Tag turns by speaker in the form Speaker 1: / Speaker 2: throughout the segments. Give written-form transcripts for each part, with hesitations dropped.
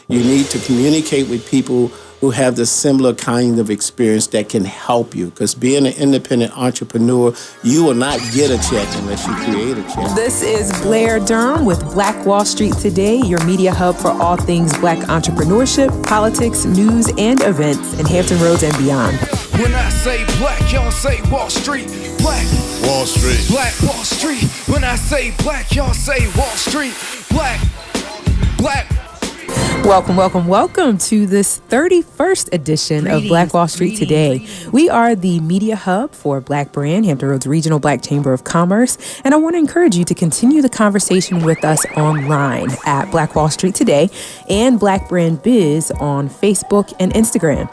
Speaker 1: You need to communicate with people who have the similar kind of experience that can help you. Because being an independent entrepreneur, you will not get a check unless you create a check.
Speaker 2: This is Blair Durham with Black Wall Street Today, your media hub for all things Black entrepreneurship, politics, news, and events in Hampton Roads and beyond.
Speaker 3: When I say black, y'all say Wall Street. Black
Speaker 4: Wall Street.
Speaker 3: Black Wall Street. When I say black, y'all say Wall Street. Black.
Speaker 2: Welcome to this 31st edition of Black Wall Street Today. We are the media hub for Black Brand, Hampton Roads Regional Black Chamber of Commerce, and I want to encourage you to continue the conversation with us online at Black Wall Street Today and Black Brand Biz on Facebook and Instagram.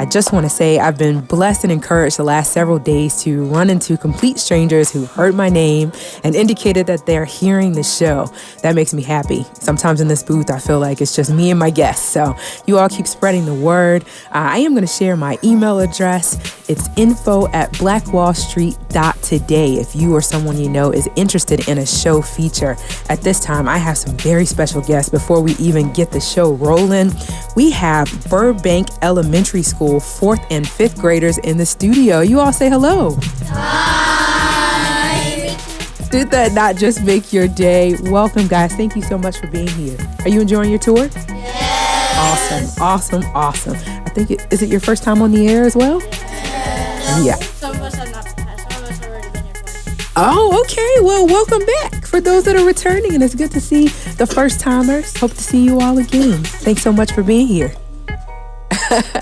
Speaker 2: I just want to say I've been blessed and encouraged the last several days to run into complete strangers who heard my name and indicated that they're hearing the show. That makes me happy. Sometimes in this booth, I feel like it's just me and my guests. So you all keep spreading the word. I am going to share my email address. It's info@blackwallstreet.today. If you or someone you know is interested in a show feature. At this time, I have some very special guests. Before we even get the show rolling, we have Burbank Elementary School 4th and 5th graders in the studio. You all say hello.
Speaker 5: Hi.
Speaker 2: Did that not just make your day? Welcome, guys. Thank you so much for being here. Are you enjoying your tour?
Speaker 5: Yes.
Speaker 2: Awesome. I think is it your first time on the air as well?
Speaker 5: Yes.
Speaker 2: Yeah.
Speaker 5: Some of us have not. Some of us have already been here twice.
Speaker 2: Oh, okay. Well, welcome back for those that are returning, and it's good to see the first timers. Hope to see you all again. Thanks so much for being here.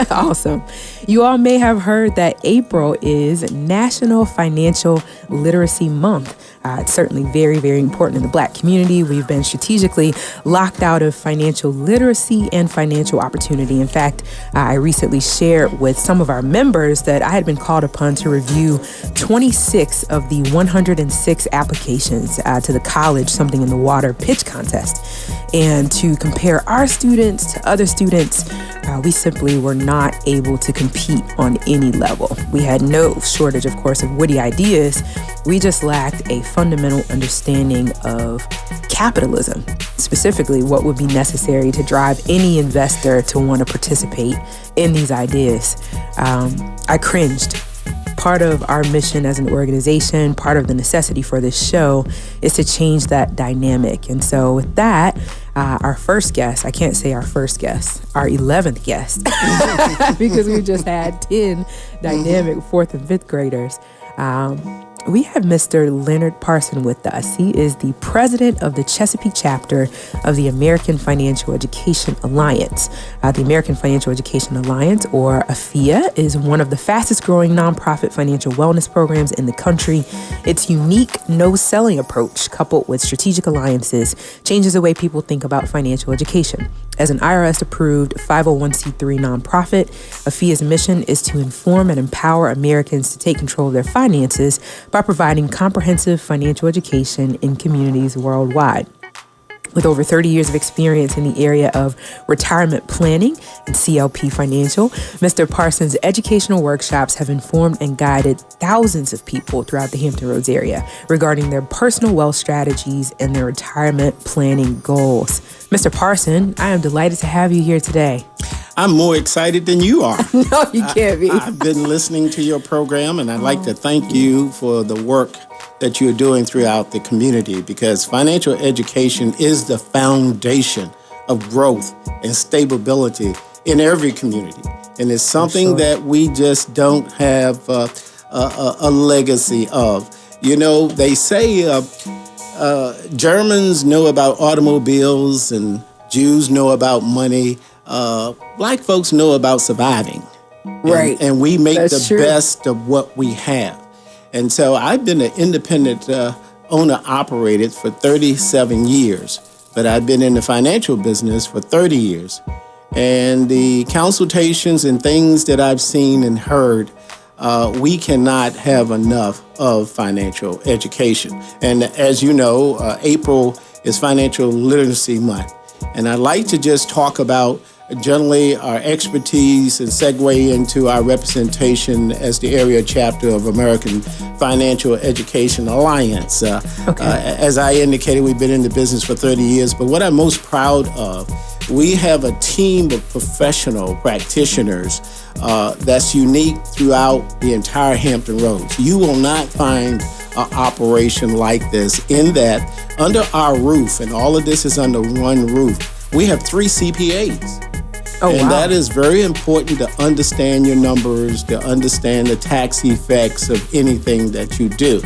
Speaker 2: Awesome. You all may have heard that April is National Financial Literacy Month. It's certainly very, very important in the Black community. We've been strategically locked out of financial literacy and financial opportunity. In fact, I recently shared with some of our members that I had been called upon to review 26 of the 106 applications to the College Something in the Water pitch contest. And to compare our students to other students, we simply were not able to compete on any level. We had no shortage, of course, of witty ideas. We just lacked a fundamental understanding of capitalism, specifically what would be necessary to drive any investor to want to participate in these ideas. I cringed. Part of our mission as an organization, part of the necessity for this show is to change that dynamic. And so with that, our first guest, I can't say our first guest, our 11th guest, because we just had 10 dynamic 4th and 5th graders. We have Mr. Leonard Parson with us. He is the president of the Chesapeake chapter of the American Financial Education Alliance. The American Financial Education Alliance, or AFIA, is one of the fastest growing nonprofit financial wellness programs in the country. Its unique no-selling approach, coupled with strategic alliances, changes the way people think about financial education. As an IRS-approved 501c3 nonprofit, AFIA's mission is to inform and empower Americans to take control of their finances by providing comprehensive financial education in communities worldwide. With over 30 years of experience in the area of retirement planning and CLP Financial, Mr. Parsons' educational workshops have informed and guided thousands of people throughout the Hampton Roads area regarding their personal wealth strategies and their retirement planning goals. Mr. Parson, I am delighted to have you here today.
Speaker 1: I'm more excited than you are.
Speaker 2: No, you can't be.
Speaker 1: I've been listening to your program, and I'd like to thank you for the work that you're doing throughout the community, because financial education is the foundation of growth and stability in every community. And it's something that we just don't have a legacy of. You know, they say Germans know about automobiles and Jews know about money. Black folks know about surviving.
Speaker 2: Right.
Speaker 1: And we make
Speaker 2: That's
Speaker 1: the
Speaker 2: true.
Speaker 1: best of what we have. And so I've been an independent owner-operated for 37 years, but I've been in the financial business for 30 years. And the consultations and things that I've seen and heard, we cannot have enough of financial education. And as you know, April is Financial Literacy Month. And I'd like to just talk about generally our expertise and segue into our representation as the area chapter of American Financial Education Alliance. As I indicated, we've been in the business for 30 years, but what I'm most proud of We have a team of professional practitioners that's unique throughout the entire Hampton Roads. You will not find an operation like this in that under our roof, and all of this is under one roof, we have 3 CPAs.
Speaker 2: Oh,
Speaker 1: and
Speaker 2: wow.
Speaker 1: that is very important to understand your numbers, to understand the tax effects of anything that you do.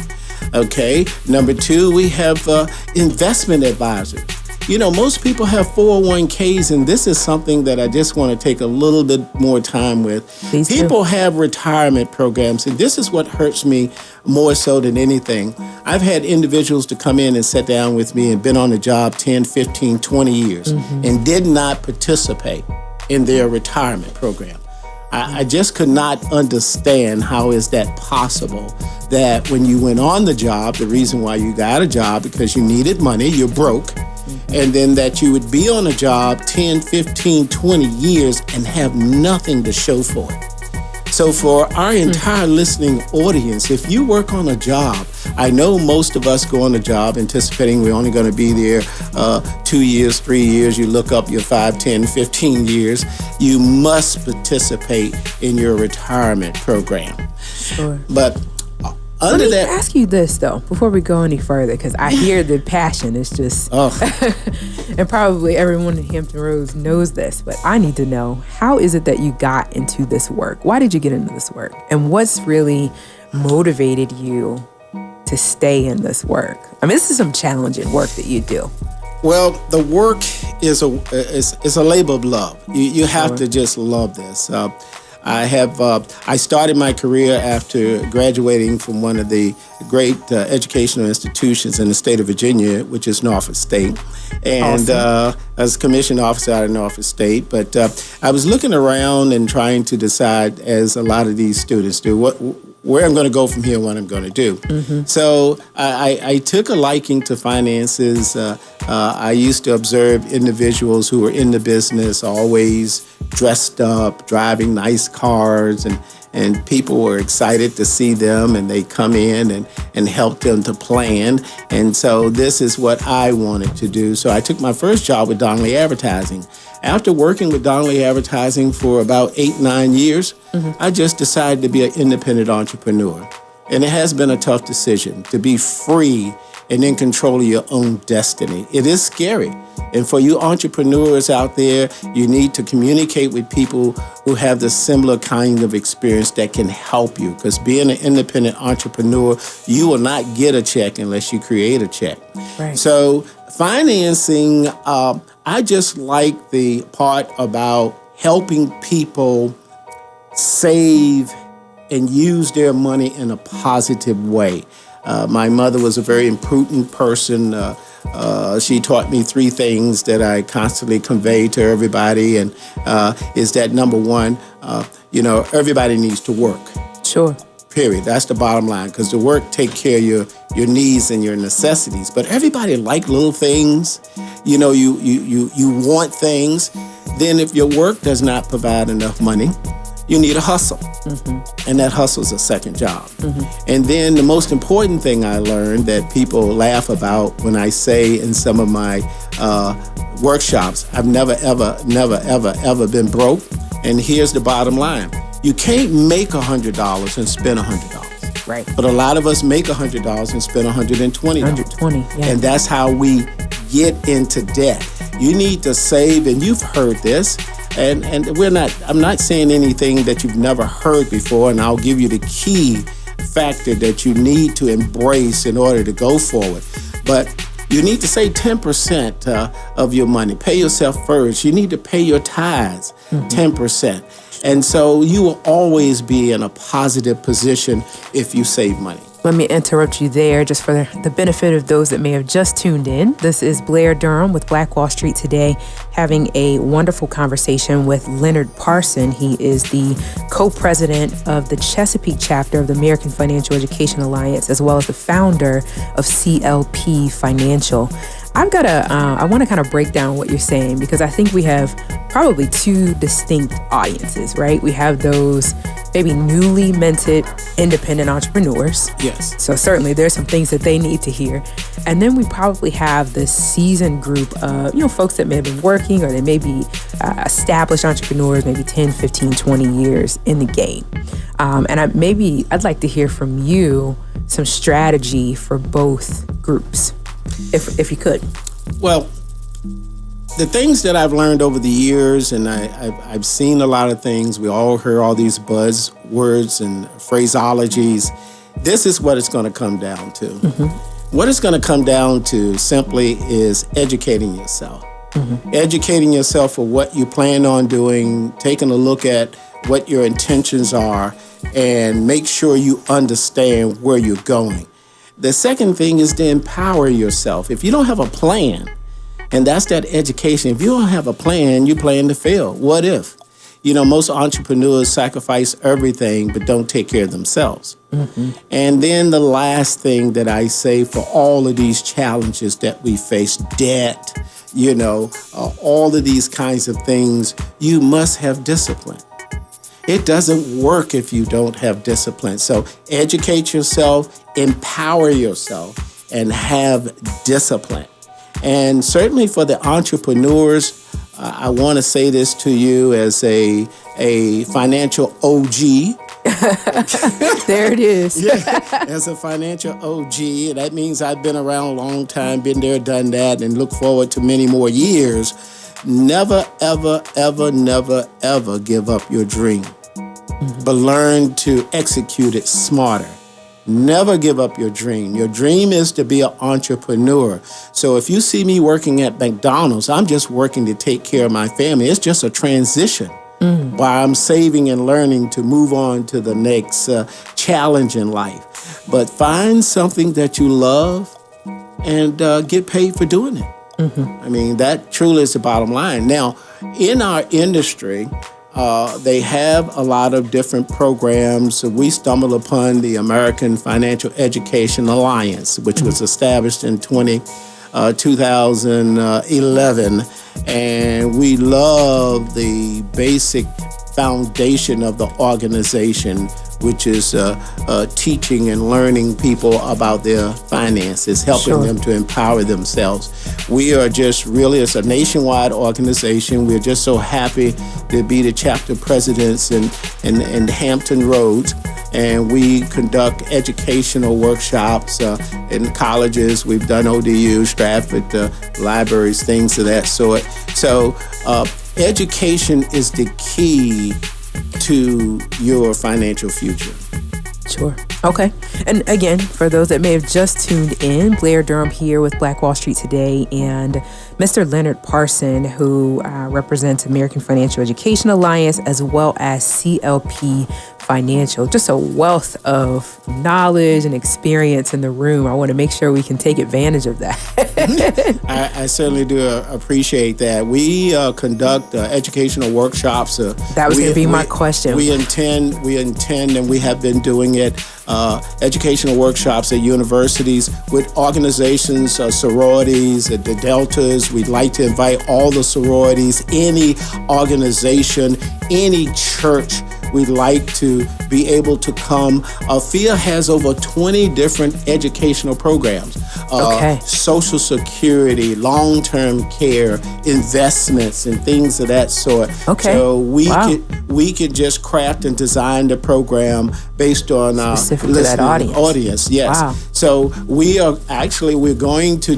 Speaker 1: Okay. Number 2, we have investment advisors. You know, most people have 401ks, and this is something that I just want to take a little bit more time with.
Speaker 2: Please do.
Speaker 1: People have retirement programs, and this is what hurts me more so than anything. I've had individuals to come in and sit down with me and been on the job 10, 15, 20 years and did not participate in their retirement program. I just could not understand how is that possible that when you went on the job, the reason why you got a job because you needed money, you're broke, and then that you would be on a job 10, 15, 20 years and have nothing to show for it. So for our entire listening audience, if you work on a job, I know most of us go on a job anticipating we're only going to be there 2 years, 3 years. You look up your 5, 10, 15 years. You must participate in your retirement program.
Speaker 2: Sure.
Speaker 1: But
Speaker 2: Let
Speaker 1: under
Speaker 2: me
Speaker 1: that,
Speaker 2: ask you this, though, before we go any further, because I hear the passion. It's just, and probably everyone in Hampton Roads knows this, but I need to know, how is it that you got into this work? Why did you get into this work? And what's really motivated you to stay in this work? I mean, this is some challenging work that you do.
Speaker 1: well, the work is a labor of love. You have to just love this. I started my career after graduating from one of the great educational institutions in the state of Virginia, which is Norfolk State. And I was a commissioned officer out of Norfolk State. But I was looking around and trying to decide, as a lot of these students do, where I'm going to go from here and what I'm going to do. So I took a liking to finances. I used to observe individuals who were in the business, always dressed up, driving nice cars, and people were excited to see them, and they come in and help them to plan. And so this is what I wanted to do. So I took my first job with Donnelly Advertising. After working with Donnelly Advertising for about 8, 9 years, I just decided to be an independent entrepreneur. And it has been a tough decision to be free and in control of your own destiny. It is scary. And for you entrepreneurs out there, you need to communicate with people who have the similar kind of experience that can help you. Because being an independent entrepreneur, you will not get a check unless you create a check.
Speaker 2: Right.
Speaker 1: So financing, I just like the part about helping people save and use their money in a positive way. My mother was a very imprudent person. She taught me 3 things that I constantly convey to everybody, and is that number 1, everybody needs to work.
Speaker 2: Sure.
Speaker 1: Period. That's the bottom line, because the work take care of your needs and your necessities. But everybody like little things. You know, you want things. Then if your work does not provide enough money, you need a hustle. And that hustle is a second job. And then the most important thing I learned that people laugh about when I say in some of my workshops, I've never, ever been broke. And here's the bottom line. You can't make $100 and spend $100.
Speaker 2: Right.
Speaker 1: But a lot of us make $100 and spend $120.
Speaker 2: 120, yeah.
Speaker 1: And that's how we get into debt. You need to save, and you've heard this. And I'm not saying anything that you've never heard before, and I'll give you the key factor that you need to embrace in order to go forward. But you need to save 10% of your money. Pay yourself first. You need to pay your tithes 10%. And so you will always be in a positive position if you save money.
Speaker 2: Let me interrupt you there just for the benefit of those that may have just tuned in. This is Blair Durham with Black Wall Street Today, having a wonderful conversation with Leonard Parson. He is the co-president of the Chesapeake chapter of the American Financial Education Alliance, as well as the founder of CLP Financial. I want to kind of break down what you're saying, because I think we have probably 2 distinct audiences, right? We have those maybe newly minted independent entrepreneurs.
Speaker 1: Yes.
Speaker 2: So certainly there's some things that they need to hear. And then we probably have the seasoned group of, folks that may have been working, or they may be established entrepreneurs, maybe 10, 15, 20 years in the game. And I'd like to hear from you some strategy for both groups, if you could.
Speaker 1: Well, the things that I've learned over the years, and I've seen a lot of things, we all hear all these buzzwords and phraseologies. This is what it's going to come down to. Mm-hmm. What it's going to come down to simply is educating yourself. Mm-hmm. Educating yourself for what you plan on doing, taking a look at what your intentions are, and make sure you understand where you're going. The second thing is to empower yourself. If you don't have a plan, and that's that education. If you don't have a plan, you plan to fail. What if? Most entrepreneurs sacrifice everything but don't take care of themselves. Mm-hmm. And then the last thing that I say for all of these challenges that we face, debt, all of these kinds of things, you must have discipline. It doesn't work if you don't have discipline. So educate yourself, empower yourself, and have discipline. And certainly for the entrepreneurs, I want to say this to you as a financial OG.
Speaker 2: There it is.
Speaker 1: Yeah, as a financial OG, and that means I've been around a long time, been there, done that, and look forward to many more years. Never, ever, ever, never, ever give up your dream, but learn to execute it smarter. Never give up your dream. Your dream is to be an entrepreneur. So if you see me working at McDonald's, I'm just working to take care of my family. It's just a transition while I'm saving and learning to move on to the next challenge in life. But find something that you love and get paid for doing it. Mm-hmm. I mean, that truly is the bottom line. Now, in our industry, they have a lot of different programs. We stumbled upon the American Financial Education Alliance, which was established in 2011. And we love the basic foundation of the organization, which is teaching and learning people about their finances, helping them to empower themselves. We are just really, it's a nationwide organization. We're just so happy to be the chapter presidents in Hampton Roads. And we conduct educational workshops in colleges. We've done ODU, Stratford, libraries, things of that sort. So education is the key to your financial future.
Speaker 2: Sure. Okay. And again, for those that may have just tuned in, Blair Durham here with Black Wall Street Today, and Mr. Leonard Parson, who represents American Financial Education Alliance, as well as CLP Financial. Just a wealth of knowledge and experience in the room. I want to make sure we can take advantage of that.
Speaker 1: I certainly do appreciate that. We conduct educational workshops.
Speaker 2: That was going to be my question.
Speaker 1: We intend, and we have been doing it, educational workshops at universities with organizations, sororities, the Deltas. We'd like to invite all the sororities, any organization, any church. We'd like to be able to come. FIA has over 20 different educational programs. Social Security, long-term care, investments, and things of that sort.
Speaker 2: Okay.
Speaker 1: So we could just craft and design the program based on
Speaker 2: specific to that audience.
Speaker 1: Yes.
Speaker 2: Wow.
Speaker 1: So we're going to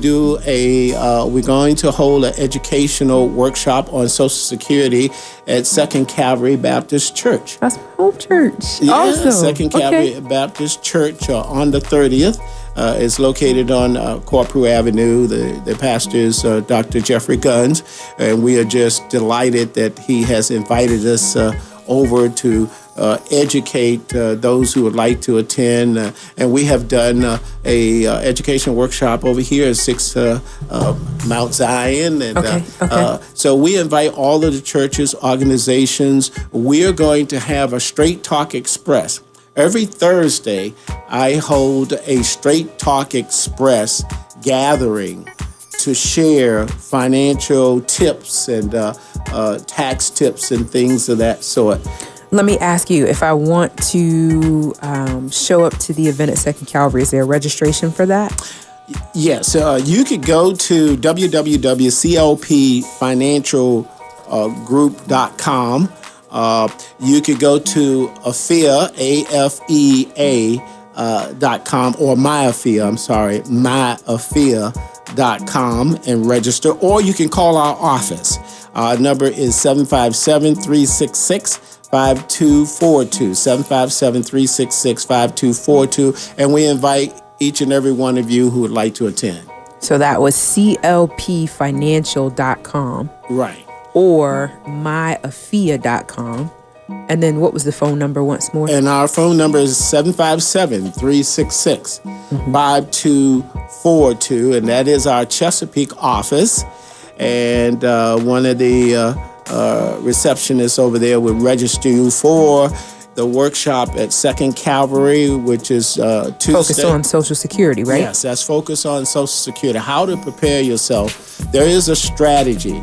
Speaker 1: hold an educational workshop on Social Security at Second Calvary Baptist Church.
Speaker 2: That's home church.
Speaker 1: Yeah,
Speaker 2: awesome.
Speaker 1: Second Calvary Baptist Church on the 30th. It's located on Corporal Avenue. The pastor is Dr. Jeffrey Guns, and we are just delighted that he has invited us over to educate those who would like to attend. And we have done a education workshop over here at 6 Mount Zion. And so we invite all of the churches, organizations. We are going to have a Straight Talk Express. Every Thursday, I hold a Straight Talk Express gathering to share financial tips and tax tips and things of that sort.
Speaker 2: Let me ask you, if I want to show up to the event at Second Calvary, is there a registration for that?
Speaker 1: Yes, you could go to www.clpfinancialgroup.com. You could go to AFEA, AFEA.com, or myafea.com and register, or you can call our office. Our number is 757-366-5242, 757-366-5242, and we invite each and every one of you who would like to attend.
Speaker 2: So that was clpfinancial.com.
Speaker 1: Right.
Speaker 2: Or myafea.com. And then what was the phone number once more?
Speaker 1: And our phone number is 757-366-5242, and that is our Chesapeake office. And one of the receptionists over there will register you for the workshop at Second Calvary, which is Tuesday.
Speaker 2: Focused on Social Security, right?
Speaker 1: Yes, that's focused on Social Security, how to prepare yourself. There is a strategy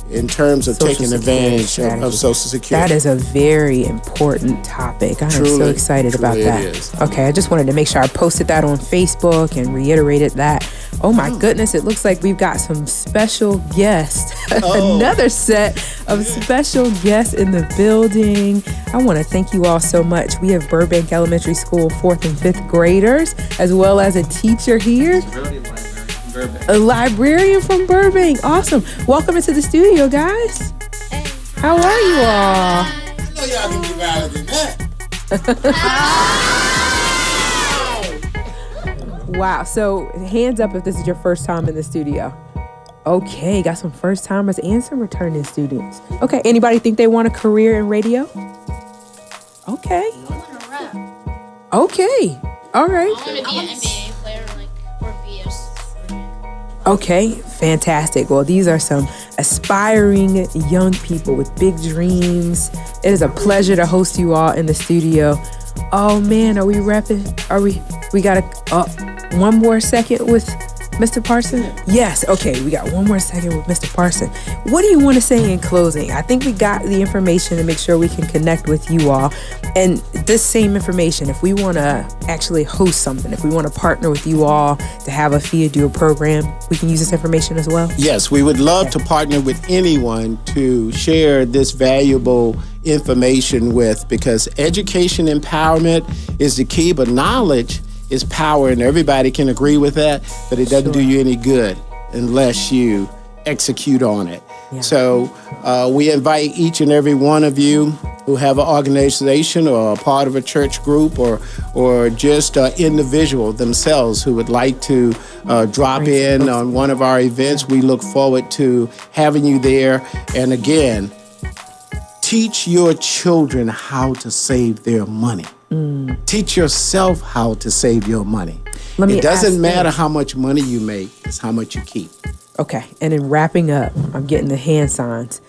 Speaker 1: in terms of taking advantage of Social Security.
Speaker 2: That is a very important topic. I am so excited about that.
Speaker 1: It is.
Speaker 2: Okay, I just wanted to make sure I posted that on Facebook and reiterated that. Oh my goodness, it looks like we've got some special guests. Another set of special guests in the building. I want to thank you all so much. We have Burbank Elementary School 4th and 5th graders, as well as a teacher here. A librarian from Burbank. Awesome. Welcome into the studio, guys. How are you all?
Speaker 1: I know y'all can be better than that.
Speaker 2: Wow. So hands up if this is your first time in the studio. Okay, got some first timers and some returning students. Okay, anybody think they want a career in radio? Okay.
Speaker 5: I want to rap.
Speaker 2: Okay. All right.
Speaker 5: I want to be an NBA player, or be a surgeon.
Speaker 2: Okay, fantastic. Well, these are some aspiring young people with big dreams. It is a pleasure to host you all in the studio. Oh man, are we rapping? We got one more second with Mr. Parson? Yes, okay, we got one more second with Mr. Parson. What do you want to say in closing? I think we got the information to make sure we can connect with you all. And this same information, if we want to actually host something, if we want to partner with you all to have AFEA do a program, we can use this information as well?
Speaker 1: Yes, we would love to partner with anyone to share this valuable information with, because education empowerment is the key, but knowledge is power, and everybody can agree with that, but it doesn't do you any good unless you execute on it. Yeah. So we invite each and every one of you who have an organization or a part of a church group or just an individual themselves who would like to drop in on one of our events. We look forward to having you there. And again, teach your children how to save their money. Teach yourself how to save your money. It doesn't matter how much money you make, it's how much you keep.
Speaker 2: Okay, and in wrapping up, I'm getting the hand signs.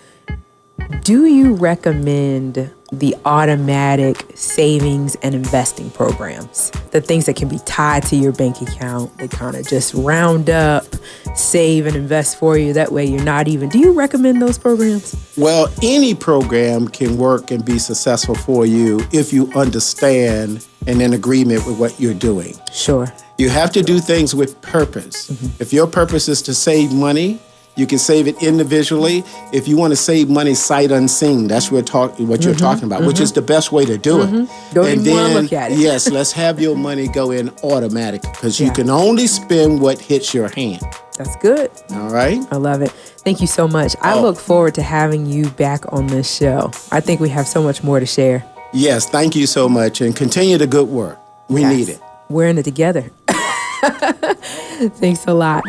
Speaker 2: Do you recommend the automatic savings and investing programs? The things that can be tied to your bank account, they kind of just round up, save and invest for you. That way you're not even... Do you recommend those programs?
Speaker 1: Well, any program can work and be successful for you if you understand and in agreement with what you're doing.
Speaker 2: Sure.
Speaker 1: You have to do things with purpose. Mm-hmm. If your purpose is to save money, you can save it individually. If you want to save money sight unseen, that's what you're talking about, which is the best way to do it.
Speaker 2: Don't even want to look at it.
Speaker 1: Yes, let's have your money go in automatic, because you can only spend what hits your hand.
Speaker 2: That's good.
Speaker 1: All right.
Speaker 2: I love it. Thank you so much. I look forward to having you back on this show. I think we have so much more to share.
Speaker 1: Yes, thank you so much, and continue the good work. We need it.
Speaker 2: We're in it together. Thanks a lot.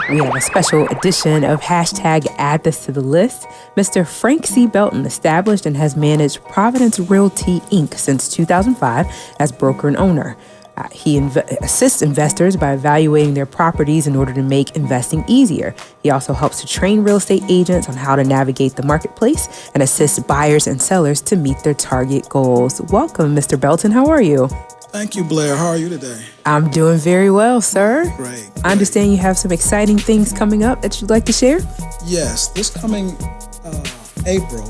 Speaker 2: We have a special edition of #Add This to the List. Mr. Frank C. Belton established and has managed Providence Realty, Inc. since 2005 as broker and owner. He assists investors by evaluating their properties in order to make investing easier. He also helps to train real estate agents on how to navigate the marketplace and assists buyers and sellers to meet their target goals. Welcome, Mr. Belton. How are you?
Speaker 4: Thank you, Blair. How are you today?
Speaker 2: I'm doing very well, sir.
Speaker 4: Great.
Speaker 2: I understand you have some exciting things coming up that you'd like to share?
Speaker 4: Yes, this coming April,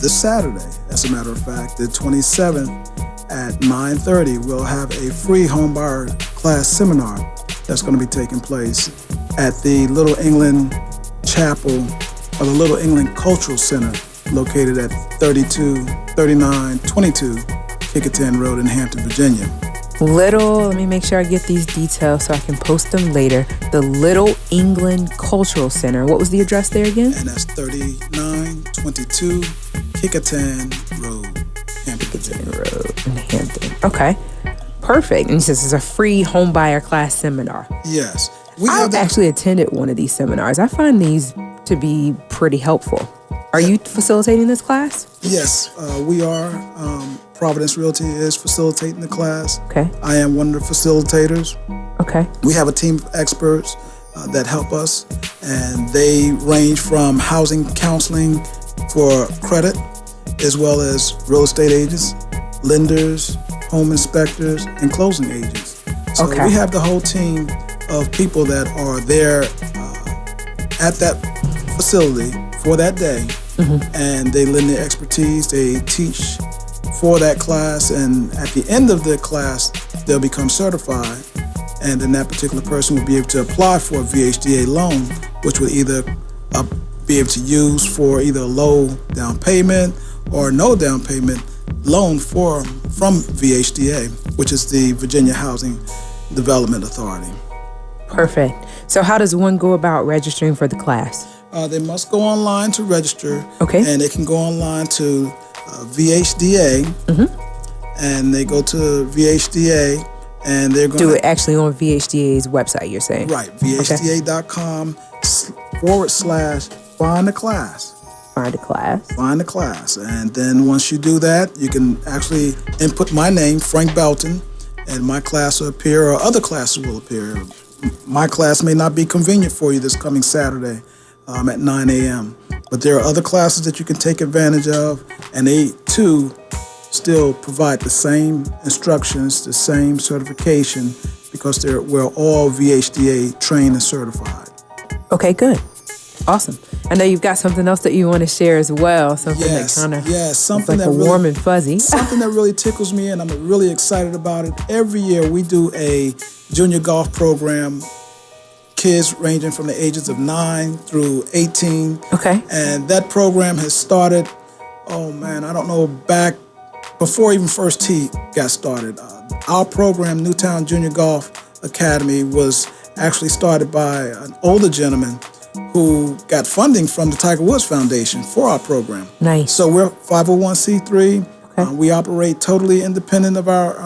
Speaker 4: this Saturday, As a matter of fact, the 27th at 9:30, we'll have a free homebuyer class seminar that's going to be taking place at the Little England Chapel or the Little England Cultural Center located at 3922 Kickerton Road in Hampton, Virginia.
Speaker 2: Let me make sure I get these details so I can post them later. The Little England Cultural Center. What was the address there again?
Speaker 4: And that's 3922 Kickerton Road, Hampton, Virginia.
Speaker 2: Road in Hampton. Okay. Perfect. And he says it's a free home buyer class seminar.
Speaker 4: Yes.
Speaker 2: I've actually attended one of these seminars. I find these to be pretty helpful. Are you facilitating this class?
Speaker 4: Yes, we are. Providence Realty is facilitating the class.
Speaker 2: Okay.
Speaker 4: I am one of the facilitators.
Speaker 2: Okay.
Speaker 4: We have a team of experts that help us, and they range from housing counseling for credit, as well as real estate agents, lenders, home inspectors, and closing agents. So
Speaker 2: Okay.
Speaker 4: we have the whole team of people that are there at that facility for that day, and they lend their expertise, they teach for that class, and at the end of the class, they'll become certified, and then that particular person will be able to apply for a VHDA loan, which would either be able to use for either a low down payment or no down payment loan from VHDA, which is the Virginia Housing Development Authority.
Speaker 2: Perfect. So how does one go about registering for the class?
Speaker 4: They must go online to register.
Speaker 2: Okay.
Speaker 4: And they can go online to VHDA, and they go to VHDA, and they're going
Speaker 2: Do
Speaker 4: to
Speaker 2: it actually on VHDA's website, you're saying?
Speaker 4: right, VHDA.com/find the class.
Speaker 2: Find a class.
Speaker 4: Find the class, and then once you do that, you can actually input my name, Frank Belton, and my class will appear, or other classes will appear. My class may not be convenient for you this coming Saturday at 9 a.m., but there are other classes that you can take advantage of, and they too still provide the same instructions, the same certification, because we're all VHDA trained and certified.
Speaker 2: Okay, good. Awesome. I know you've got something else that you want to share as well, something
Speaker 4: Yes,
Speaker 2: that kind of
Speaker 4: something
Speaker 2: like
Speaker 4: that
Speaker 2: a warm and fuzzy.
Speaker 4: Something that really tickles me, and I'm really excited about it. Every year we do a junior golf program, kids ranging from the ages of 9 through 18.
Speaker 2: Okay.
Speaker 4: And that program has started, I don't know, back before even First Tee got started. Our program, Newtown Junior Golf Academy, was actually started by an older gentleman who got funding from the Tiger Woods Foundation for our program.
Speaker 2: Nice.
Speaker 4: So we're 501c3.
Speaker 2: Okay.
Speaker 4: We operate totally independent of our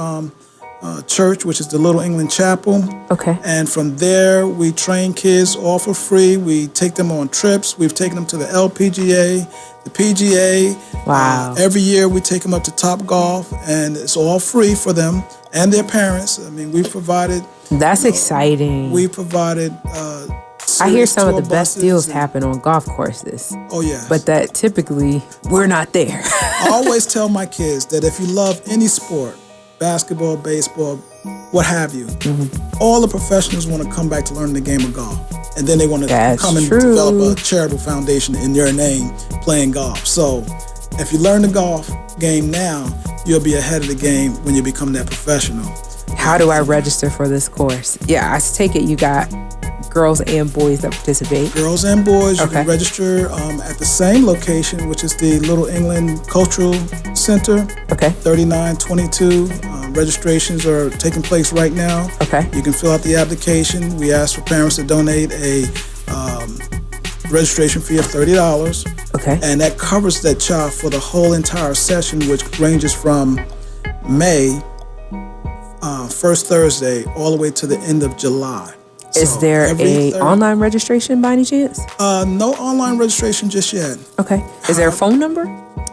Speaker 4: church, which is the Little England Chapel.
Speaker 2: Okay.
Speaker 4: And from there, we train kids all for free. We take them on trips. We've taken them to the LPGA, the PGA.
Speaker 2: Wow.
Speaker 4: Every year, we take them up to Top Golf, and it's all free for them and their parents. I mean, we've provided.
Speaker 2: That's exciting.
Speaker 4: We provided.
Speaker 2: I hear some of
Speaker 4: tour
Speaker 2: the best
Speaker 4: buses
Speaker 2: deals
Speaker 4: and-
Speaker 2: happen on golf courses.
Speaker 4: Oh, yeah.
Speaker 2: But that typically, we're not there.
Speaker 4: I always tell my kids that if you love any sport, basketball, baseball, what have you, all the professionals want to come back to learn the game of golf. And then they want to
Speaker 2: That's
Speaker 4: come and
Speaker 2: true.
Speaker 4: develop a charitable foundation in your name playing golf. So if you learn the golf game now, you'll be ahead of the game when you become that professional.
Speaker 2: How do I register for this course? Yeah, I take it you got girls and boys that participate.
Speaker 4: Girls and boys, you
Speaker 2: Okay.
Speaker 4: can register at the same location, which is the Little England Cultural Center,
Speaker 2: Okay.
Speaker 4: 3922. Registrations are taking place right now.
Speaker 2: Okay.
Speaker 4: You can fill out the application. We ask for parents to donate a registration fee of $30.
Speaker 2: Okay.
Speaker 4: And that covers that child for the whole entire session, which ranges from May, first Thursday, all the way to the end of July.
Speaker 2: Is
Speaker 4: So
Speaker 2: there
Speaker 4: every
Speaker 2: online registration by any chance?
Speaker 4: No online registration just yet.
Speaker 2: Okay. Is there a phone number?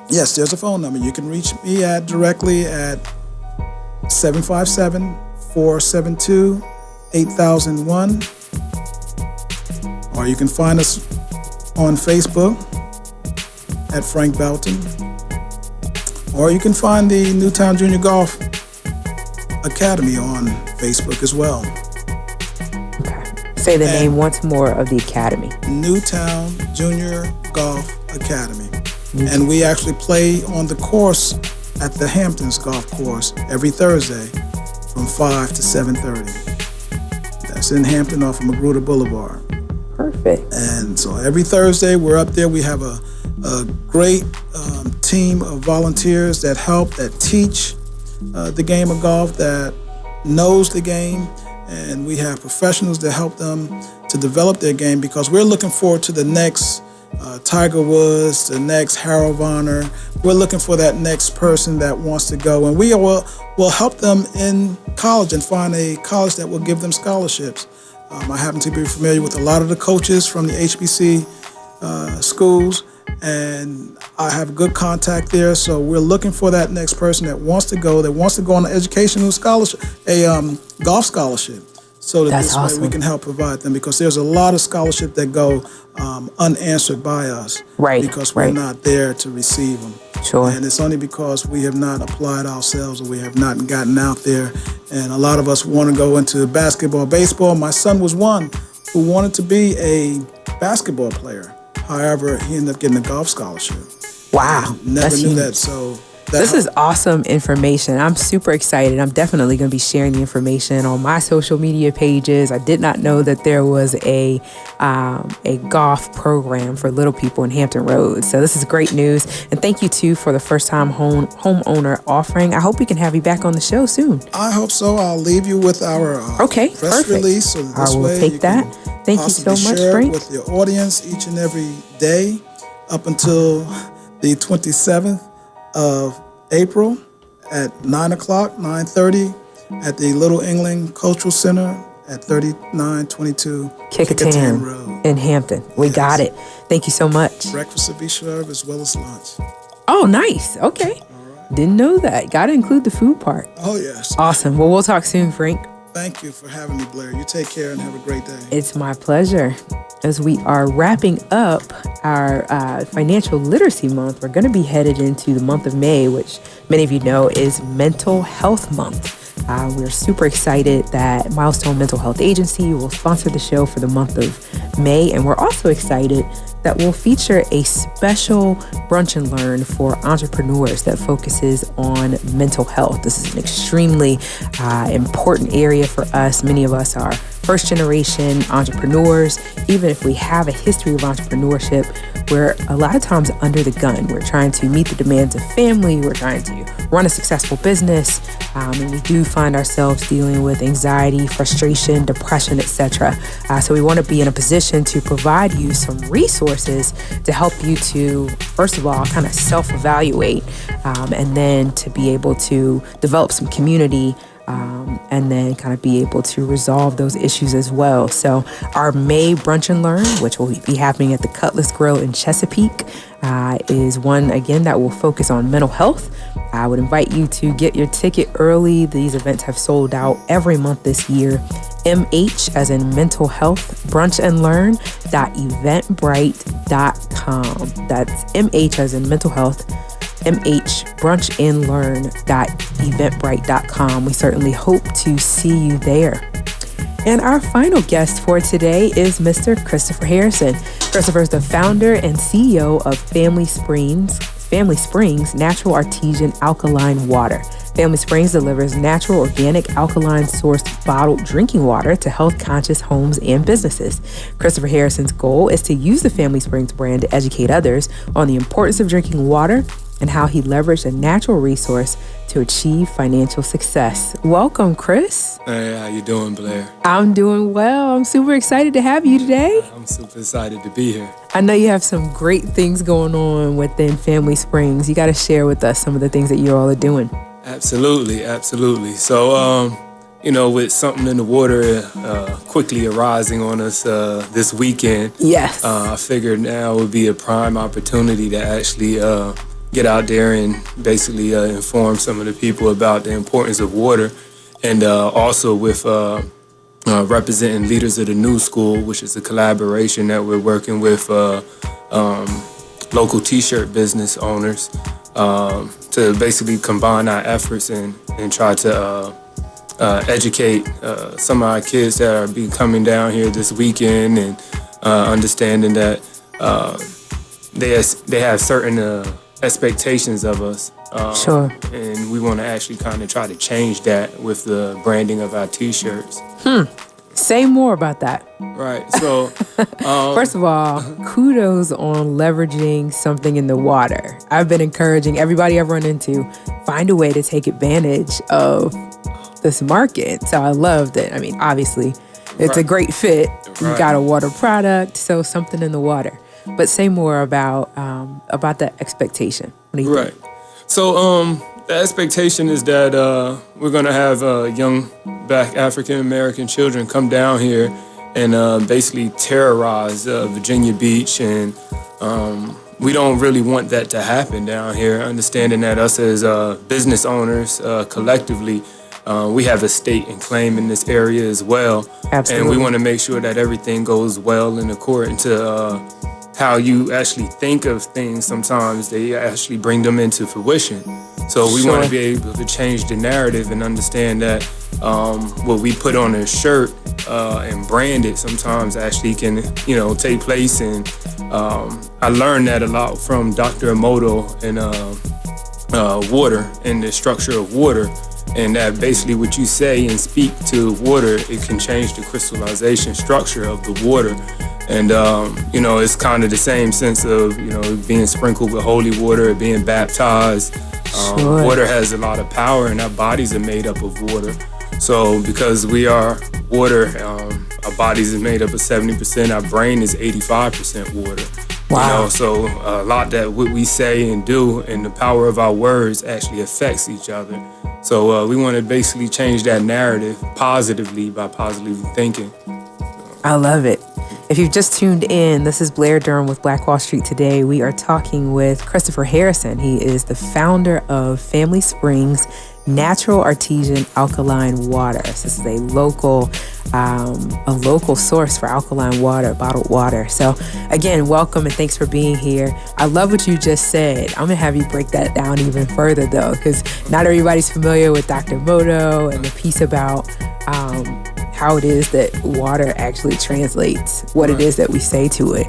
Speaker 4: Yes, there's a phone number. You can reach me directly at 757-472-8001. Or you can find us on Facebook at Frank Belton. Or you can find the Newtown Junior Golf Academy on Facebook as well.
Speaker 2: Okay. Say the name once more of the academy.
Speaker 4: Newtown Junior Golf Academy. And we actually play on the course at the Hamptons golf course every Thursday from 5 to 7:30. That's in Hampton off of Magruder Boulevard.
Speaker 2: Perfect.
Speaker 4: And so every Thursday we're up there. We have a great team of volunteers that help, that teach the game of golf, that knows the game. And we have professionals that help them to develop their game, because we're looking forward to the next Tiger Woods, the next Harold Varner. We're looking for that next person that wants to go. And we will help them in college and find a college that will give them scholarships. I happen to be familiar with a lot of the coaches from the HBC schools, and I have good contact there. So we're looking for that next person that wants to go on an educational scholarship, a golf scholarship, so that
Speaker 2: That's
Speaker 4: this
Speaker 2: awesome.
Speaker 4: way we can help provide them, because there's a lot of scholarship that go unanswered by us,
Speaker 2: Right,
Speaker 4: because we're
Speaker 2: right.
Speaker 4: not there to receive them.
Speaker 2: Sure.
Speaker 4: And it's only because we have not applied ourselves, or we have not gotten out there. And a lot of us want to go into basketball, baseball. My son was one who wanted to be a basketball player. However, he ended up getting a golf scholarship.
Speaker 2: Wow.
Speaker 4: Never
Speaker 2: That's
Speaker 4: knew
Speaker 2: huge.
Speaker 4: that. So
Speaker 2: This is awesome information. I'm super excited. I'm definitely going to be sharing the information on my social media pages. I did not know that there was a golf program for little people in Hampton Roads. So this is great news. And thank you, too, for the first-time homeowner offering. I hope we can have you back on the show soon.
Speaker 4: I hope so. I'll leave you with our
Speaker 2: Okay,
Speaker 4: press
Speaker 2: perfect.
Speaker 4: release. So that this
Speaker 2: I will
Speaker 4: way
Speaker 2: take
Speaker 4: you
Speaker 2: that.
Speaker 4: can
Speaker 2: Thank you so
Speaker 4: possibly
Speaker 2: much,
Speaker 4: share it
Speaker 2: Frank.
Speaker 4: with your audience each and every day up until the 27th of April at 9 o'clock, 9:30 at the Little England Cultural Center at 3922
Speaker 2: Kickatam
Speaker 4: Road.
Speaker 2: in Hampton. We
Speaker 4: Yes.
Speaker 2: got it. Thank you so much.
Speaker 4: Breakfast will be served as well as lunch.
Speaker 2: Oh, nice. Okay. Didn't know that. Got to include the food part.
Speaker 4: Oh, yes.
Speaker 2: Awesome. Well, we'll talk soon, Frank.
Speaker 4: Thank you for having me, Blair. You take care and have a great day.
Speaker 2: It's my pleasure. As we are wrapping up our financial literacy month, we're going to be headed into the month of May, which many of you know is Mental Health Month. We're super excited that Milestone Mental Health Agency will sponsor the show for the month of May. And we're also excited that we'll feature a special brunch and learn for entrepreneurs that focuses on mental health. This is an extremely important area for us. Many of us are first generation entrepreneurs. Even if we have a history of entrepreneurship, we're a lot of times under the gun. We're trying to meet the demands of family. We're trying to run a successful business. And we do find ourselves dealing with anxiety, frustration, depression, etc. So we want to be in a position to provide you some resources to help you to, first of all, kind of self-evaluate, and then to be able to develop some community, and then kind of be able to resolve those issues as well. So our May Brunch and Learn, which will be happening at the Cutlass Grill in Chesapeake, is one, again, that will focus on mental health. I would invite you to get your ticket early. These events have sold out every month this year. MH, as in mental health, brunch and learn.eventbrite.com. That's MH, as in mental health, mhbrunchandlearn.eventbrite.com. We certainly hope to see you there. And our final guest for today is Mr. Christopher Harrison. Christopher is the founder and CEO of Family Springs Natural Artesian Alkaline Water. Family Springs delivers natural, organic, alkaline-sourced bottled drinking water to health-conscious homes and businesses. Christopher Harrison's goal is to use the Family Springs brand to educate others on the importance of drinking water and how he leveraged a natural resource to achieve financial success. Welcome, Chris.
Speaker 6: Hey, how you doing, Blair?
Speaker 2: I'm doing well. I'm super excited to have you today.
Speaker 6: I'm super excited to be here.
Speaker 2: I know you have some great things going on within Family Springs. You got to share with us some of the things that you all are doing.
Speaker 6: Absolutely. So, with something in the water quickly arising on us this weekend,
Speaker 2: Yes.
Speaker 6: I figured now would be a prime opportunity to actually get out there and basically inform some of the people about the importance of water, and also with representing leaders of the New School, which is a collaboration that we're working with local t-shirt business owners to basically combine our efforts and try to educate some of our kids that are be coming down here this weekend, and understanding that they have certain expectations of us.
Speaker 2: Sure.
Speaker 6: And we want to actually kind of try to change that with the branding of our T-shirts.
Speaker 2: Say more about that.
Speaker 6: Right. So,
Speaker 2: First of all, kudos on leveraging something in the water. I've been encouraging everybody I've run into, find a way to take advantage of this market. So I love that. I mean, obviously, it's a great fit. You got a water product, so something in the water. But say more about that expectation. What do you think?
Speaker 6: So the expectation is that we're going to have young Black African American children come down here and basically terrorize Virginia Beach. And we don't really want that to happen down here, understanding that us as business owners collectively, we have a stake and claim in this area as well.
Speaker 2: Absolutely.
Speaker 6: And we want to make sure that everything goes well and according to how you actually think of things. Sometimes they actually bring them into fruition. So we want to be able to change the narrative and understand that what we put on a shirt and brand it sometimes actually can, take place. And I learned that a lot from Dr. Emoto and water and the structure of water. And that basically what you say and speak to water, it can change the crystallization structure of the water. And, it's kind of the same sense of, being sprinkled with holy water, being baptized. Water has a lot of power and our bodies are made up of water. So because we are water, our bodies is made up of 70%, our brain is 85% water.
Speaker 2: Wow.
Speaker 6: So a lot that what we say and do and the power of our words actually affects each other. So we want to basically change that narrative positively by positively thinking.
Speaker 2: I love it. If you've just tuned in, this is Blair Durham with Black Wall Street Today. We are talking with Christopher Harrison. He is the founder of Family Springs Natural Artesian Alkaline Water. This is a local source for alkaline water, bottled water. So again, welcome and thanks for being here. I love what you just said. I'm gonna have you break that down even further though, because not everybody's familiar with Dr. Moto and the piece about how it is that water actually translates what it is that we say to it.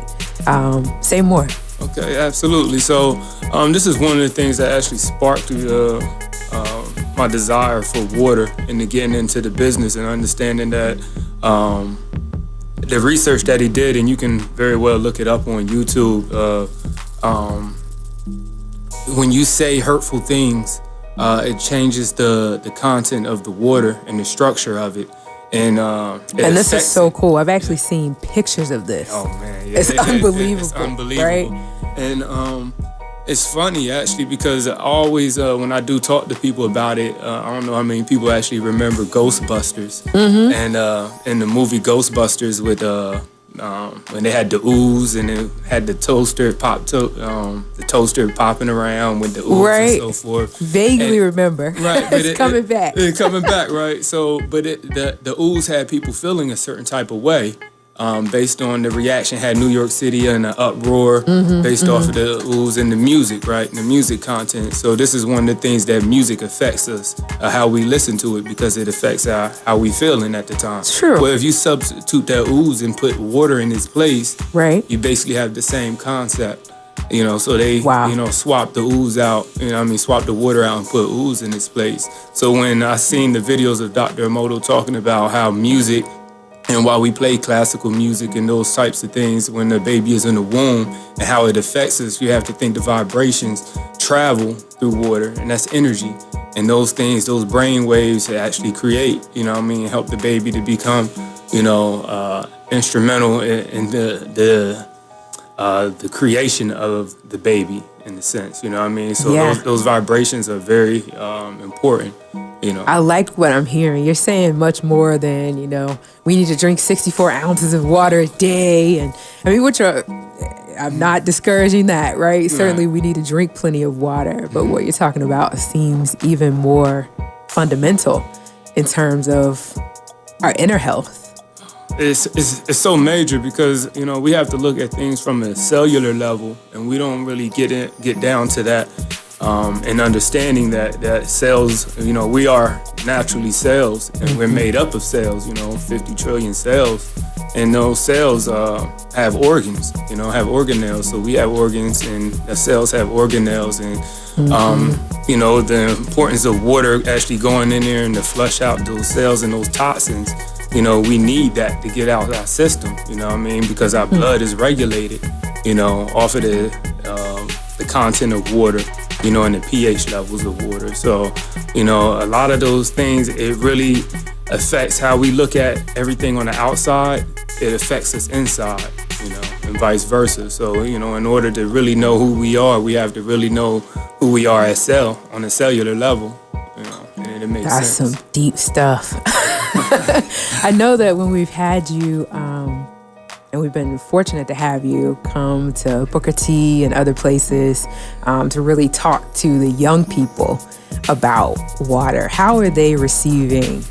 Speaker 2: Say more.
Speaker 6: Okay, absolutely. So this is one of the things that actually sparked my desire for water and to getting into the business and understanding that the research that he did, and you can very well look it up on YouTube, when you say hurtful things, it changes the content of the water and the structure of it. And
Speaker 2: this is so cool. I've actually seen pictures of this.
Speaker 6: Oh man, yeah,
Speaker 2: it's unbelievable.
Speaker 6: It's unbelievable,
Speaker 2: right?
Speaker 6: And it's funny actually because I always when I do talk to people about it, I don't know how many people actually remember Ghostbusters. And in the movie Ghostbusters with when they had the ooze and it had the toaster popping around with the ooze and so forth.
Speaker 2: Vaguely remember.
Speaker 6: Right, but
Speaker 2: it's coming back.
Speaker 6: It's coming back, right? So, but the ooze had people feeling a certain type of way. Based on the reaction, had New York City in an uproar based off of the ooze and the music, right? And the music content. So this is one of the things that music affects us, how we listen to it, because it affects how we feeling at the time.
Speaker 2: True.
Speaker 6: Well, if you substitute that ooze and put water in its place,
Speaker 2: right,
Speaker 6: you basically have the same concept. So they, swap the ooze out, swap the water out and put ooze in its place. So when I seen the videos of Dr. Emoto talking about how music, and while we play classical music and those types of things when the baby is in the womb and how it affects us, you have to think the vibrations travel through water, and that's energy. And those things, those brain waves actually create, help the baby to become, instrumental in the creation of the baby in a sense, So those vibrations are very important.
Speaker 2: I like what I'm hearing. You're saying much more than, we need to drink 64 ounces of water a day. And I'm not discouraging that, right? Certainly we need to drink plenty of water. But what you're talking about seems even more fundamental in terms of our inner health.
Speaker 6: It's so major because, we have to look at things from a cellular level, and we don't really get down to that. And understanding that cells, we are naturally cells and we're made up of cells, 50 trillion cells. and those cells have organs, have organelles. So we have organs, and the cells have organelles, and the importance of water actually going in there and to flush out those cells and those toxins. We need that to get out of our system. Because our blood is regulated, off of the content of water, and the pH levels of water. So, a lot of those things, it really affects how we look at everything on the outside. It affects us inside, and vice versa. So, in order to really know who we are, we have to really know who we are as on a cellular level, and it makes
Speaker 2: That's
Speaker 6: sense.
Speaker 2: some deep stuff. I know that when we've had you, and we've been fortunate to have you come to Booker T and other places to really talk to the young people about water. How are they receiving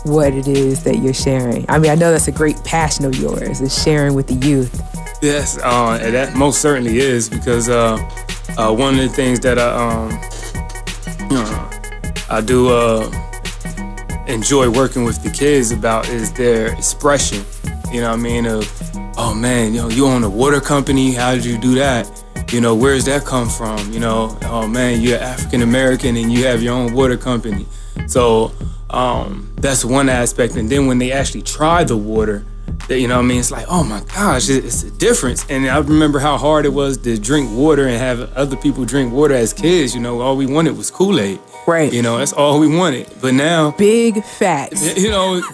Speaker 2: what it is that you're sharing? I know that's a great passion of yours, is sharing with the youth.
Speaker 6: Yes, and that most certainly is, because one of the things that I do enjoy working with the kids about is their expression. Of, oh man, you own a water company. How did you do that? Where's that come from? Oh man, you're African American and you have your own water company. So that's one aspect. And then when they actually try the water, it's like, oh my gosh, it's a difference. And I remember how hard it was to drink water and have other people drink water as kids. All we wanted was Kool-Aid.
Speaker 2: Right.
Speaker 6: That's all we wanted. But now,
Speaker 2: big facts.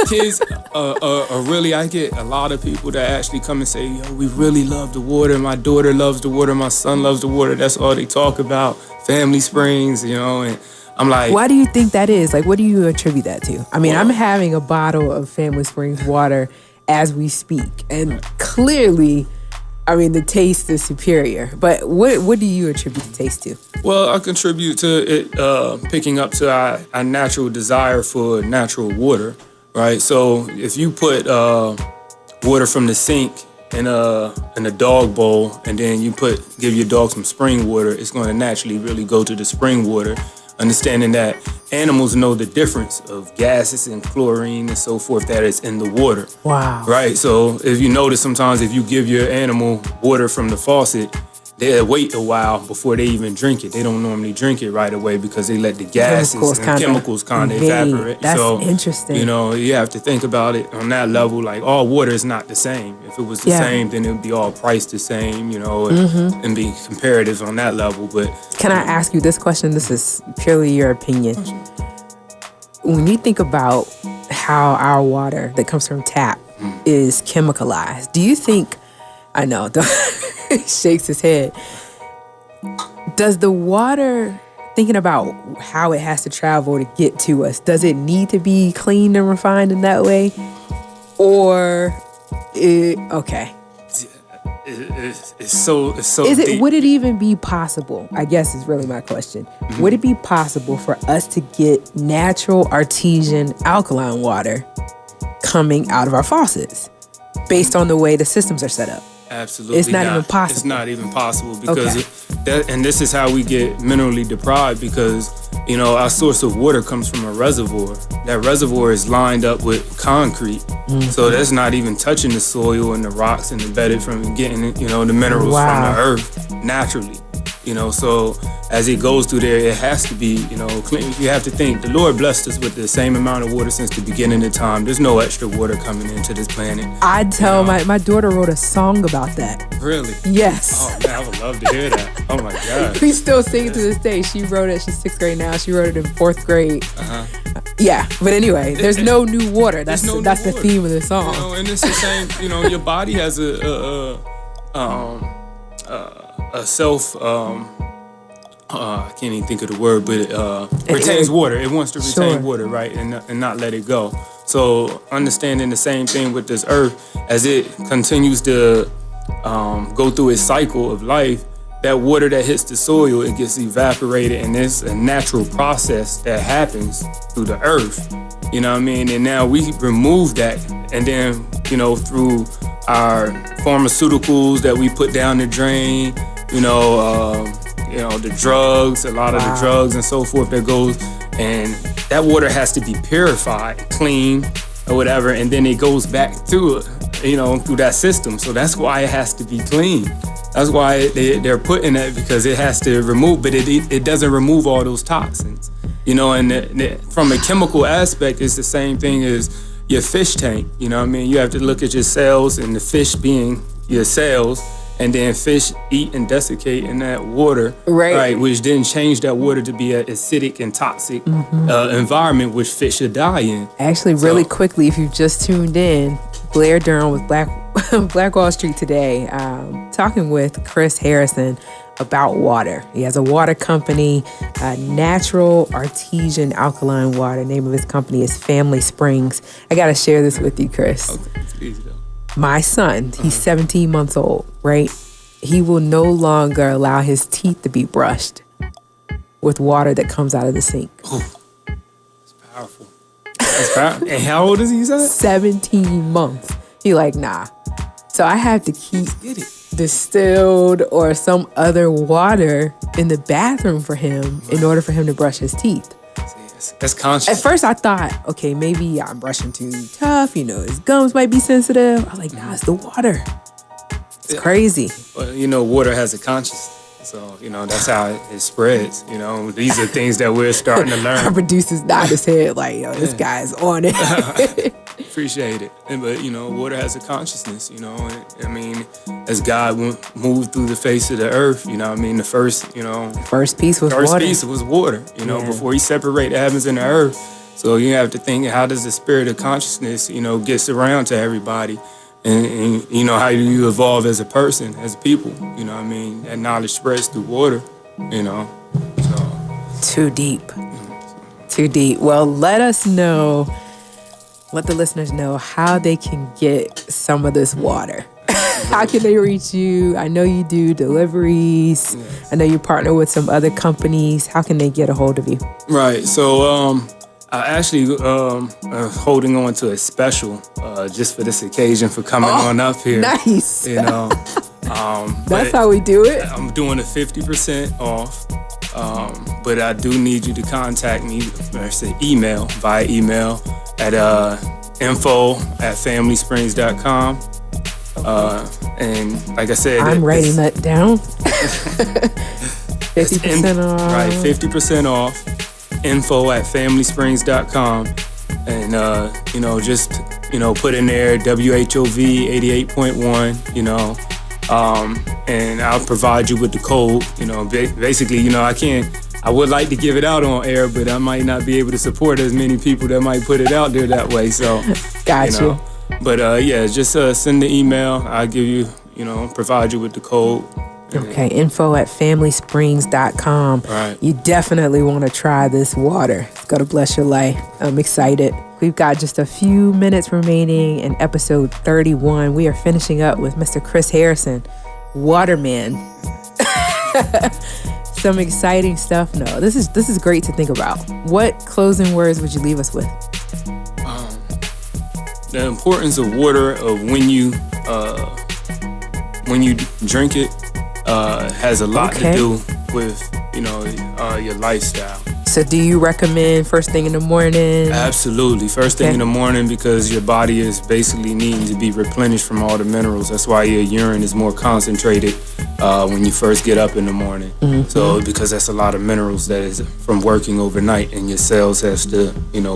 Speaker 6: Kids are really, I get a lot of people that actually come and say, we really love the water. My daughter loves the water. My son loves the water. That's all they talk about. Family springs, and I'm like,
Speaker 2: why do you think that is? Like, what do you attribute that to? I'm having a bottle of Family Springs water as we speak, and clearly, the taste is superior. But what do you attribute the taste to?
Speaker 6: Well, I contribute to it picking up to our natural desire for natural water, right? So if you put water from the sink in a dog bowl, and then you give your dog some spring water, it's going to naturally really go to the spring water. Understanding that animals know the difference of gases and chlorine and so forth that is in the water.
Speaker 2: Wow.
Speaker 6: Right? So if you notice, sometimes if you give your animal water from the faucet, they'll wait a while before they even drink it. They don't normally drink it right away because they let the gases and chemicals kind of evaporate.
Speaker 2: That's interesting.
Speaker 6: You have to think about it on that level. Like, all water is not the same. If it was the same, then it would be all priced the same, and be comparative on that level. But
Speaker 2: can I ask you this question? This is purely your opinion. When you think about how our water that comes from tap is chemicalized, do you think, I know, shakes his head. Does the water, thinking about how it has to travel to get to us, does it need to be cleaned and refined in that way? Or, okay.
Speaker 6: It's so deep.
Speaker 2: Would it even be possible, I guess is really my question, would it be possible for us to get natural artesian alkaline water coming out of our faucets based on the way the systems are set up?
Speaker 6: Absolutely
Speaker 2: It's not even possible.
Speaker 6: It's not even possible because and this is how we get minerally deprived, because our source of water comes from a reservoir. That reservoir is lined up with concrete, so that's not even touching the soil and the rocks and the bedded from getting the minerals from the earth naturally. So as it goes through there, it has to be, clean. You have to think, the Lord blessed us with the same amount of water since the beginning of time. There's no extra water coming into this planet.
Speaker 2: I'd tell my daughter wrote a song about that.
Speaker 6: Really?
Speaker 2: Yes.
Speaker 6: Oh man, I would love to hear that. Oh my God.
Speaker 2: We still sing it to this day. She wrote it, she's 6th grade now. She wrote it in 4th grade. Yeah, but anyway, there's no new water. That's the theme of the song.
Speaker 6: And it's the same, your body has a self, I can't even think of the word, but it retains water. It wants to retain water, right, and not let it go. So understanding the same thing with this earth, as it continues to go through its cycle of life, that water that hits the soil, it gets evaporated, and there's a natural process that happens through the earth. And now we remove that, and then, through our pharmaceuticals that we put down the drain, the drugs, a lot of the drugs and so forth that goes, and that water has to be purified, clean, or whatever, and then it goes back through through that system. So that's why it has to be clean. That's why they're putting that, because it has to remove, but it doesn't remove all those toxins. And from a chemical aspect, it's the same thing as your fish tank. You have to look at your cells, and the fish being your cells, and then fish eat and desiccate in that water, right? Which then change that water to be an acidic and toxic environment, which fish should die in.
Speaker 2: Actually, really quickly, if you just tuned in, Blair Durham with Black Wall Street today, talking with Chris Harrison about water. He has a water company, natural artesian alkaline water. The name of his company is Family Springs. I got to share this with you, Chris.
Speaker 6: Okay, it's easy though.
Speaker 2: My son, he's 17 months old, right? He will no longer allow his teeth to be brushed with water that comes out of the sink.
Speaker 6: Oh, it's powerful. That's powerful. And how old is he, you said?
Speaker 2: 17 months. He like, nah. So I have to keep distilled or some other water in the bathroom for him in order for him to brush his teeth.
Speaker 6: That's conscious.
Speaker 2: At first I thought, okay, maybe I'm brushing too tough, his gums might be sensitive. I was like, nah, it's the water. It's crazy.
Speaker 6: Well, water has a consciousness. So, that's how it spreads. These are things that we're starting to learn.
Speaker 2: Our producer's nod his head like, yo, this guy's on it.
Speaker 6: Appreciate it. But, water has a consciousness, as God moved through the face of the earth, the first piece was
Speaker 2: water.
Speaker 6: Piece was water, before he separated the heavens and the earth. So you have to think, how does the spirit of consciousness, gets around to everybody? And how you evolve as a person, as people, that knowledge spreads through water, so.
Speaker 2: Too deep. Too deep. Well, let the listeners know how they can get some of this water. How can they reach you? I know you do deliveries. Yes. I know you partner with some other companies. How can they get a hold of you?
Speaker 6: Right. So, I actually holding on to a special just for this occasion for coming on up here.
Speaker 2: Nice.
Speaker 6: That's
Speaker 2: how we do it.
Speaker 6: I'm doing a 50% off, but I do need you to contact me or email at info@familysprings.com. And like I said,
Speaker 2: I'm writing that down. 50% off.
Speaker 6: Right, 50% off. info@familysprings.com, and just put in there WHOV 88.1, and I'll provide you with the code. Basically, I would like to give it out on air, but I might not be able to support as many people that might put it out there that way. So,
Speaker 2: got you.
Speaker 6: But just send the email. I'll give you, provide you with the code.
Speaker 2: Okay, info@familysprings.com.
Speaker 6: Right.
Speaker 2: You definitely want to try this water. It's going to bless your life. I'm excited. We've got just a few minutes remaining in episode 31. We are finishing up with Mr. Chris Harrison, Waterman. Some exciting stuff. No, this is great to think about. What closing words would you leave us with?
Speaker 6: The importance of water, of when you drink it, has a lot to do with your lifestyle.
Speaker 2: So do you recommend first thing in the morning?
Speaker 6: Absolutely. First thing in the morning, because your body is basically needing to be replenished from all the minerals. That's why your urine is more concentrated when you first get up in the morning. Mm-hmm. So because that's a lot of minerals that is from working overnight, and your cells has to,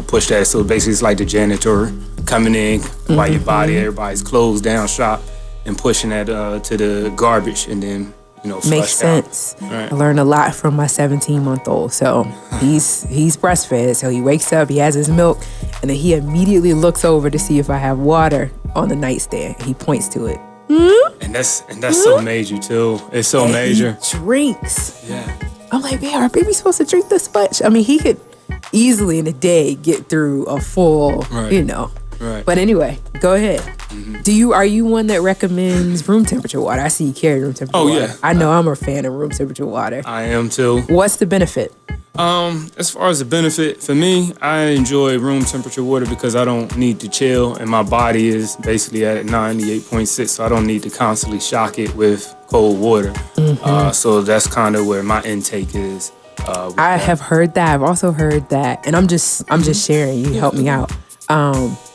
Speaker 6: push that. So basically it's like the janitor coming in while your body, everybody's closed down shop, and pushing that to the garbage, and then
Speaker 2: makes sense. Right. I learned a lot from my 17-month-old. So he's breastfed. So he wakes up, he has his milk, and then he immediately looks over to see if I have water on the nightstand. He points to it.
Speaker 6: And that's so major too. It's so major.
Speaker 2: He drinks.
Speaker 6: Yeah.
Speaker 2: I'm like, man, are babies supposed to drink this much? I mean, he could easily in a day get through a full,
Speaker 6: Right.
Speaker 2: But anyway, go ahead. Mm-hmm. Are you one that recommends room temperature water? I see you carry room temperature water.
Speaker 6: Yeah.
Speaker 2: I know I'm a fan of room temperature water.
Speaker 6: I am too.
Speaker 2: What's the benefit?
Speaker 6: As far as the benefit, for me, I enjoy room temperature water because I don't need to chill, and my body is basically at 98.6, so I don't need to constantly shock it with cold water. Mm-hmm. So that's kind of where my intake is. I
Speaker 2: have heard that. I've also heard that, and I'm just sharing. You help me out.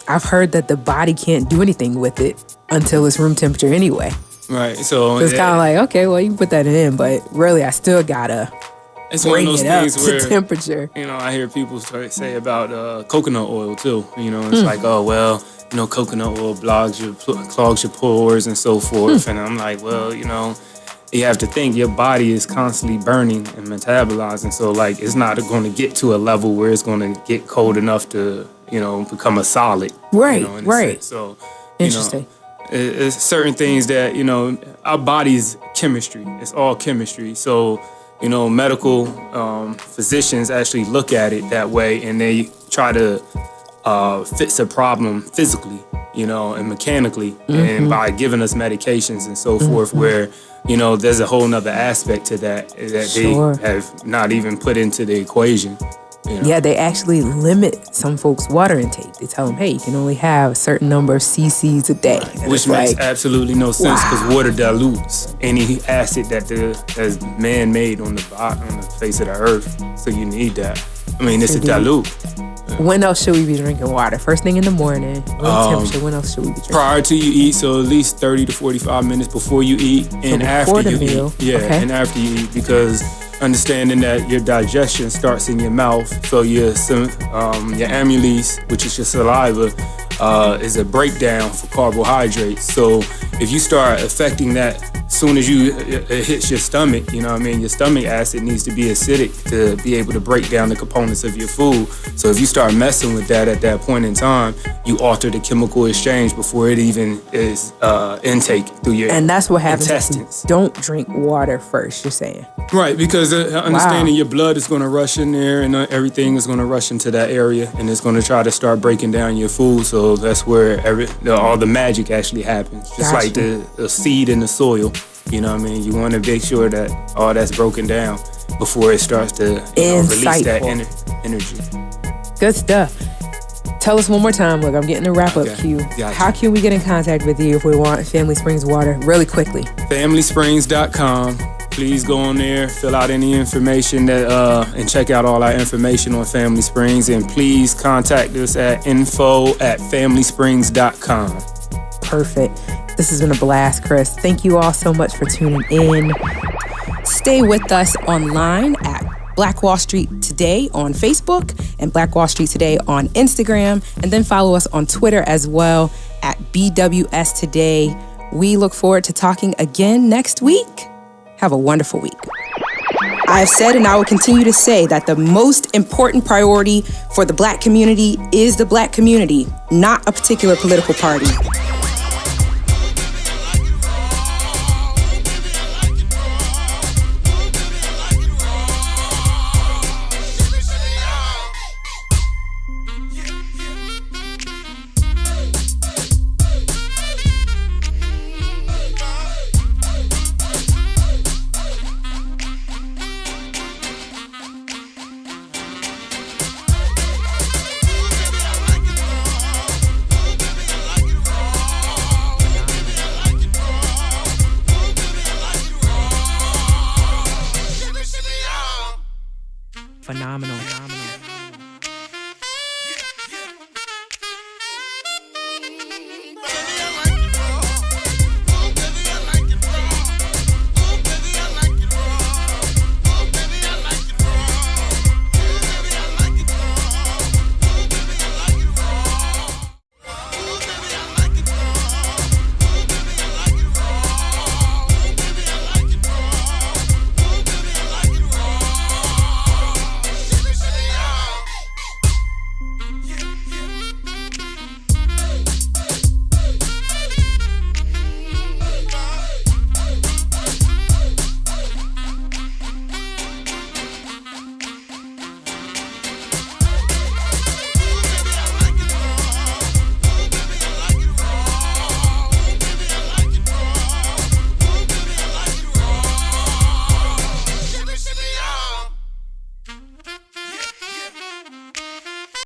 Speaker 2: I've heard that the body can't do anything with it until it's room temperature anyway.
Speaker 6: Right. So
Speaker 2: It's kind of like, okay, well, you can put that in, but really, I still gotta
Speaker 6: it's one of
Speaker 2: bring
Speaker 6: those
Speaker 2: it up
Speaker 6: things
Speaker 2: to
Speaker 6: where
Speaker 2: temperature.
Speaker 6: I hear people say about coconut oil too. It's like, oh well, coconut oil clogs your pores and so forth. And I'm like, well, you have to think your body is constantly burning and metabolizing. So like, it's not going to get to a level where it's going to get cold enough to, become a solid.
Speaker 2: Right,
Speaker 6: in a
Speaker 2: right.
Speaker 6: sense. So,
Speaker 2: Interesting.
Speaker 6: It's certain things that, our body's chemistry. It's all chemistry. So, medical physicians actually look at it that way, and they try to fix a problem physically, and mechanically, and by giving us medications and so forth, where, there's a whole nother aspect to that
Speaker 2: Sure.
Speaker 6: they have not even put into the equation.
Speaker 2: Yeah, they actually limit some folks' water intake. They tell them, hey, you can only have a certain number of cc's a day. And
Speaker 6: Which
Speaker 2: it's
Speaker 6: makes
Speaker 2: like,
Speaker 6: absolutely no sense because water dilutes any acid that's man-made on the face of the earth. So you need that. I mean, it's a dilute.
Speaker 2: when else should we be drinking water? First thing in the morning, room temperature, when else should we be drinking?
Speaker 6: Prior to you eat, so at least 30 to 45 minutes before you eat and after
Speaker 2: the
Speaker 6: you
Speaker 2: meal.
Speaker 6: eat. Yeah,
Speaker 2: Okay.
Speaker 6: and after you eat, because understanding that your digestion starts in your mouth, so your amylase, which is your saliva, is a breakdown for carbohydrates. So if you start affecting that as soon as it hits your stomach, your stomach acid needs to be acidic to be able to break down the components of your food. So if you start messing with that at that point in time, you alter the chemical exchange before it even is intake through your
Speaker 2: And that's what happens
Speaker 6: intestines.
Speaker 2: if you don't drink water first, you're saying.
Speaker 6: Right, because understanding your blood is going to rush in there and everything is going to rush into that area and it's going to try to start breaking down your food. So that's where all the magic actually happens. Just like the seed in the soil, you want to make sure that all that's broken down before it starts to release that energy.
Speaker 2: Good stuff. Tell us one more time. Look, I'm getting a wrap-up cue.
Speaker 6: Gotcha.
Speaker 2: How can we get in contact with you if we want Family Springs water? Really quickly.
Speaker 6: FamilySprings.com. Please go on there, fill out any information and check out all our information on Family Springs. And please contact us at info@familysprings.com.
Speaker 2: Perfect. This has been a blast, Chris. Thank you all so much for tuning in. Stay with us online at Black Wall Street Today on Facebook and Black Wall Street Today on Instagram. And then follow us on Twitter as well at BWS Today. We look forward to talking again next week. Have a wonderful week. I have said and I will continue to say that the most important priority for the Black community is the Black community, not a particular political party. Phenomenal.